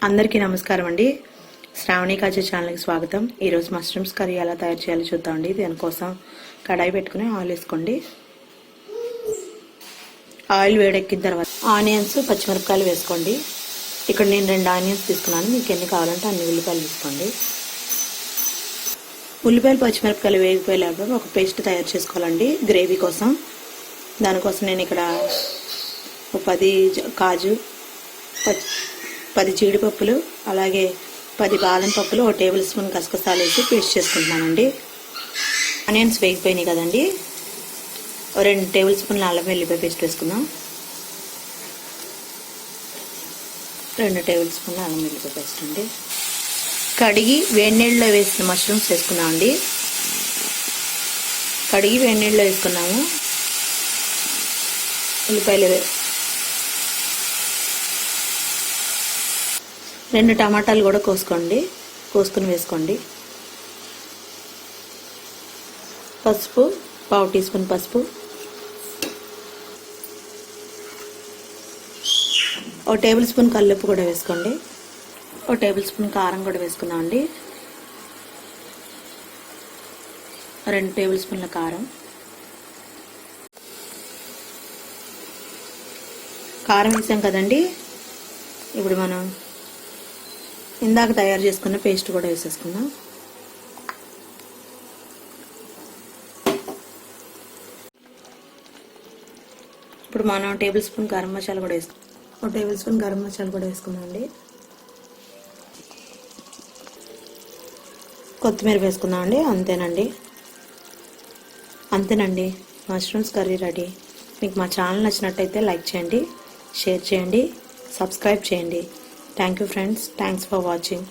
అందరికీ నమస్కారం అండి. శ్రావణి కాజీ ఛానల్కి స్వాగతం. ఈరోజు మష్రూమ్స్ కర్రీ ఎలా తయారు చేయాలో చూద్దామండి. దానికోసం కడాయి పెట్టుకుని ఆయిల్ వేసుకోండి. ఆయిల్ వేడెక్కిన తర్వాత ఆనియన్స్, పచ్చిమిరపకాయలు వేసుకోండి. ఇక్కడ నేను 2 ఆనియన్స్ తీసుకున్నాను. మీకు ఎన్ని కావాలంటే అన్ని ఉల్లిపాయలు తీసుకోండి. ఉల్లిపాయలు, పచ్చిమిరపకాయలు వేగిపోయేలాగా ఒక పేస్ట్ తయారు చేసుకోవాలండి గ్రేవీ కోసం. దానికోసం నేను ఇక్కడ 10 కాజు, 10 జీడిపప్పులు, అలాగే 10 బాదం పప్పులు, 1 టేబుల్ స్పూన్ గసగసాలు వేసి పేస్ట్ చేసుకుంటున్నానండి. ఆనియన్స్ వేగిపోయినాయి కదండి. 2 టేబుల్ స్పూన్ల అల్లం వెల్లిపాయ పేస్ట్ వేసుకుందాం. 2 టేబుల్ స్పూన్ల అల్లం వెల్లిపాయ పేస్ట్ అండి. కడిగి వేడి నీళ్ళలో వేసిన మష్రూమ్స్ వేసుకున్నామండి. కడిగి వేడి నీళ్ళలో వేసుకున్నాము. ఉల్లిపాయలు 2 టమాటాలు కూడా కోసుకొని వేసుకోండి. పసుపు 1/2 టీ స్పూన్ పసుపు, 1 టేబుల్ స్పూన్ కల్లుప్పు కూడా వేసుకోండి. 1 టేబుల్ స్పూన్ కారం కూడా వేసుకుందామండి. 2 టేబుల్ స్పూన్ల కారం వేసాం కదండి. ఇప్పుడు మనం ఇందాక తయారు చేసుకున్న పేస్ట్ కూడా వేసేసుకుందాం. ఇప్పుడు మనం 1 టేబుల్ స్పూన్ గరం మసాలా కూడా వేసుకుందాం. 1 టేబుల్ స్పూన్ గరం మసాలా కూడా వేసుకుందాం అండి. కొత్తిమీర వేసుకుందాం అండి. అంతేనండి మష్రూమ్స్ కర్రీ రెడీ. మీకు మా ఛానల్ నచ్చినట్టయితే లైక్ చేయండి, షేర్ చేయండి, సబ్స్క్రైబ్ చేయండి. Thank you friends. Thanks for watching.